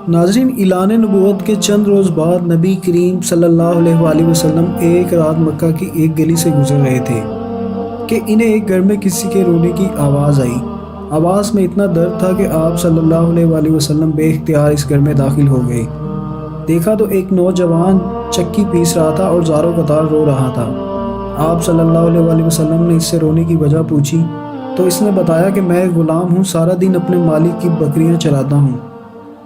ناظرین، اعلان نبوت کے چند روز بعد نبی کریم صلی اللہ علیہ وآلہ وسلم ایک رات مکہ کی ایک گلی سے گزر رہے تھے کہ انہیں ایک گھر میں کسی کے رونے کی آواز آئی۔ آواز میں اتنا درد تھا کہ آپ صلی اللہ علیہ وآلہ وسلم بے اختیار اس گھر میں داخل ہو گئے۔ دیکھا تو ایک نوجوان چکی پیس رہا تھا اور زاروں قطار رو رہا تھا۔ آپ صلی اللہ علیہ وآلہ وسلم نے اس سے رونے کی وجہ پوچھی تو اس نے بتایا کہ میں غلام ہوں، سارا دن اپنے مالک کی بکریاں چراتا ہوں۔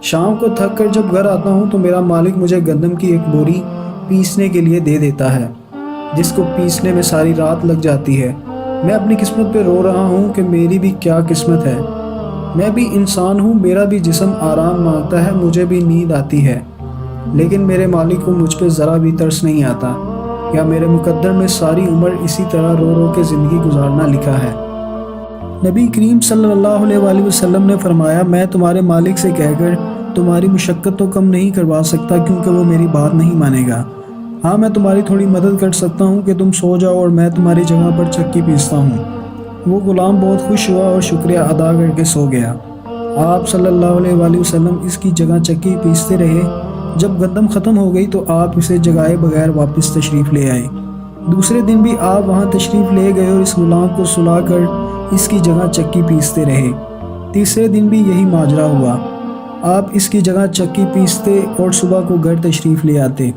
شام کو تھک کر جب گھر آتا ہوں تو میرا مالک مجھے گندم کی ایک بوری پیسنے کے لیے دے دیتا ہے، جس کو پیسنے میں ساری رات لگ جاتی ہے۔ میں اپنی قسمت پہ رو رہا ہوں کہ میری بھی کیا قسمت ہے۔ میں بھی انسان ہوں، میرا بھی جسم آرام مانگتا ہے، مجھے بھی نیند آتی ہے، لیکن میرے مالک کو مجھ پہ ذرا بھی ترس نہیں آتا۔ یا میرے مقدر میں ساری عمر اسی طرح رو رو کے زندگی گزارنا لکھا ہے۔ نبی کریم صلی اللہ علیہ وآلہ وسلم نے فرمایا، میں تمہارے مالک سے کہہ کر تمہاری مشقت تو کم نہیں کروا سکتا کیونکہ وہ میری بات نہیں مانے گا۔ ہاں، میں تمہاری تھوڑی مدد کر سکتا ہوں کہ تم سو جاؤ اور میں تمہاری جگہ پر چکی پیستا ہوں۔ وہ غلام بہت خوش ہوا اور شکریہ ادا کر کے سو گیا۔ آپ صلی اللہ علیہ وآلہ وسلم اس کی جگہ چکی پیستے رہے۔ جب گندم ختم ہو گئی تو آپ اسے جگائے بغیر واپس تشریف لے آئے۔ دوسرے دن بھی آپ وہاں تشریف لے گئے اور اس غلام کو سلا کر اس کی جگہ چکی پیستے رہے۔ تیسرے دن بھی یہی ماجرا ہوا۔ آپ اس کی جگہ چکی پیستے اور صبح کو گھر تشریف لے آتے۔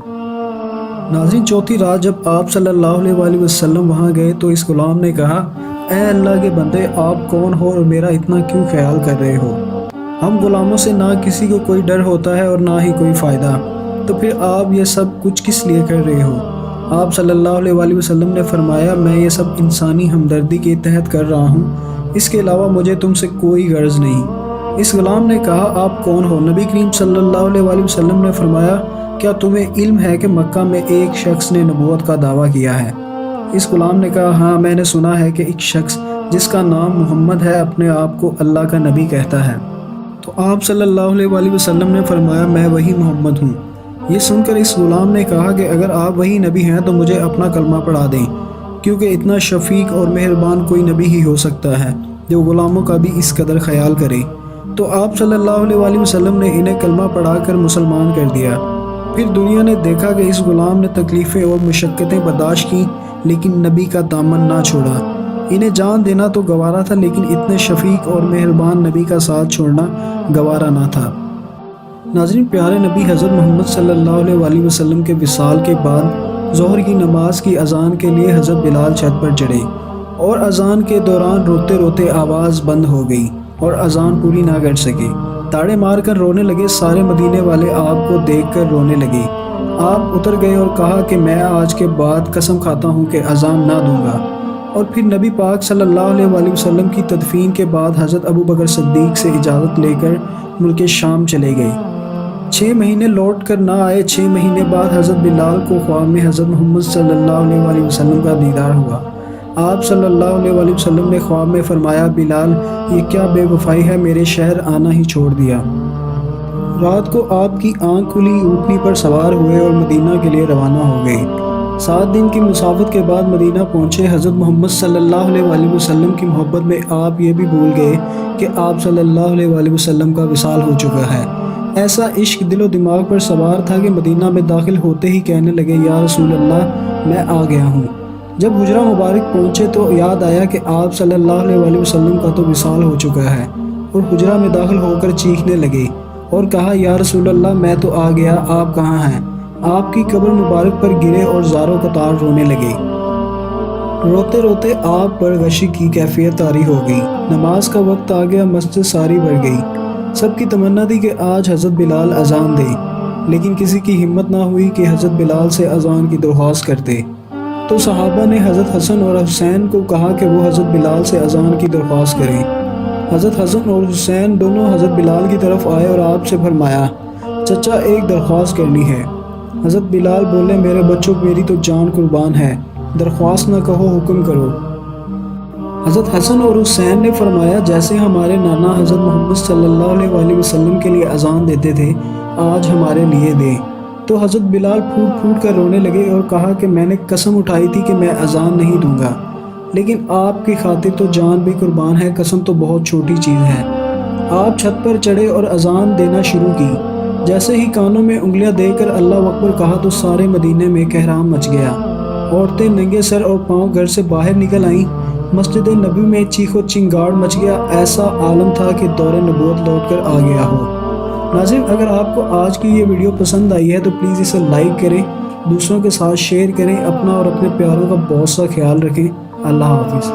ناظرین، چوتھی رات جب آپ صلی اللہ علیہ وآلہ وسلم وہاں گئے تو اس غلام نے کہا، اے اللہ کے بندے، آپ کون ہو اور میرا اتنا کیوں خیال کر رہے ہو؟ ہم غلاموں سے نہ کسی کو کوئی ڈر ہوتا ہے اور نہ ہی کوئی فائدہ، تو پھر آپ یہ سب کچھ کس لیے کر رہے ہو؟ آپ صلی اللہ علیہ وآلہ وسلم نے فرمایا، میں یہ سب انسانی ہمدردی کے تحت کر رہا ہوں، اس کے علاوہ مجھے تم سے کوئی غرض نہیں۔ اس غلام نے کہا، آپ کون ہو؟ نبی کریم صلی اللہ علیہ وآلہ وسلم نے فرمایا، کیا تمہیں علم ہے کہ مکہ میں ایک شخص نے نبوت کا دعویٰ کیا ہے؟ اس غلام نے کہا، ہاں، میں نے سنا ہے کہ ایک شخص جس کا نام محمد ہے اپنے آپ کو اللہ کا نبی کہتا ہے۔ تو آپ صلی اللہ علیہ وآلہ وسلم نے فرمایا، میں وہی محمد ہوں۔ یہ سن کر اس غلام نے کہا کہ اگر آپ وہی نبی ہیں تو مجھے اپنا کلمہ پڑھا دیں، کیونکہ اتنا شفیق اور مہربان کوئی نبی ہی ہو سکتا ہے جو غلاموں کا بھی اس قدر خیال کرے۔ تو آپ صلی اللہ علیہ وآلہ وسلم نے انہیں کلمہ پڑھا کر مسلمان کر دیا۔ پھر دنیا نے دیکھا کہ اس غلام نے تکلیفیں اور مشقتیں برداشت کیں لیکن نبی کا دامن نہ چھوڑا۔ انہیں جان دینا تو گوارا تھا لیکن اتنے شفیق اور مہربان نبی کا ساتھ چھوڑنا گوارا نہ تھا۔ ناظرین، پیارے نبی حضرت محمد صلی اللہ علیہ وآلہ وسلم کے وصال کے بعد ظہر کی نماز کی اذان کے لیے حضرت بلال چھت پر چڑھے اور اذان کے دوران روتے روتے آواز بند ہو گئی اور اذان پوری نہ کر سکے۔ تاڑے مار کر رونے لگے۔ سارے مدینے والے آپ کو دیکھ کر رونے لگے۔ آپ اتر گئے اور کہا کہ میں آج کے بعد قسم کھاتا ہوں کہ اذان نہ دوں گا۔ اور پھر نبی پاک صلی اللہ علیہ وآلہ وسلم کی تدفین کے بعد حضرت ابو بکر صدیق سے اجازت لے کر ملک شام چلے گئے۔ 6 مہینے لوٹ کر نہ آئے۔ 6 مہینے بعد حضرت بلال کو خواب میں حضرت محمد صلی اللہ علیہ وآلہ وسلم کا دیدار ہوا۔ آپ صلی اللہ علیہ وآلہ وسلم نے خواب میں فرمایا، بلال، یہ کیا بے وفائی ہے، میرے شہر آنا ہی چھوڑ دیا۔ رات کو آپ کی آنکھ کھلی، اونٹنی پر سوار ہوئے اور مدینہ کے لیے روانہ ہو گئے۔ 7 دن کی مسافت کے بعد مدینہ پہنچے۔ حضرت محمد صلی اللہ علیہ وآلہ وسلم کی محبت میں آپ یہ بھی بھول گئے کہ آپ صلی اللہ علیہ وآلہ وسلم کا وصال ہو چکا ہے۔ ایسا عشق دل و دماغ پر سوار تھا کہ مدینہ میں داخل ہوتے ہی کہنے لگے، یا رسول اللہ، میں آ گیا ہوں۔ جب حجرہ مبارک پہنچے تو یاد آیا کہ آپ صلی اللہ علیہ وآلہ وسلم کا تو وصال ہو چکا ہے، اور حجرہ میں داخل ہو کر چیخنے لگے اور کہا، یا رسول اللہ، میں تو آ گیا، آپ کہاں ہیں؟ آپ کی قبر مبارک پر گرے اور زاروں قطار رونے لگے۔ روتے روتے آپ پر غشی کی کیفیت طاری ہو گئی۔ نماز کا وقت آ گیا، مسجد ساری بھر گئی۔ سب کی تمنا تھی کہ آج حضرت بلال اذان دے، لیکن کسی کی ہمت نہ ہوئی کہ حضرت بلال سے اذان کی درخواست کرتے۔ تو صحابہ نے حضرت حسن اور حسین کو کہا کہ وہ حضرت بلال سے اذان کی درخواست کریں۔ حضرت حسن اور حسین دونوں حضرت بلال کی طرف آئے اور آپ سے فرمایا، چچا، ایک درخواست کرنی ہے۔ حضرت بلال بولے، میرے بچوں، میری تو جان قربان ہے، درخواست نہ کہو، حکم کرو۔ حضرت حسن اور حسین نے فرمایا، جیسے ہمارے نانا حضرت محمد صلی اللہ علیہ وآلہ وسلم کے لیے اذان دیتے تھے، آج ہمارے لیے دیں۔ تو حضرت بلال پھوٹ پھوٹ کر رونے لگے اور کہا کہ میں نے قسم اٹھائی تھی کہ میں اذان نہیں دوں گا، لیکن آپ کی خاطر تو جان بھی قربان ہے، قسم تو بہت چھوٹی چیز ہے۔ آپ چھت پر چڑھے اور اذان دینا شروع کی۔ جیسے ہی کانوں میں انگلیاں دے کر اللہ اکبر کہا تو سارے مدینے میں کہرام مچ گیا۔ عورتیں ننگے سر اور پاؤں گھر سے باہر نکل آئیں۔ مسجد نبی میں چیخ و چنگاڑ مچ گیا، ایسا عالم تھا کہ دور نبوت لوٹ کر آ گیا ہو۔ ناظرین، اگر آپ کو آج کی یہ ویڈیو پسند آئی ہے تو پلیز اسے لائک کریں، دوسروں کے ساتھ شیئر کریں، اپنا اور اپنے پیاروں کا بہت سا خیال رکھیں۔ اللہ حافظ۔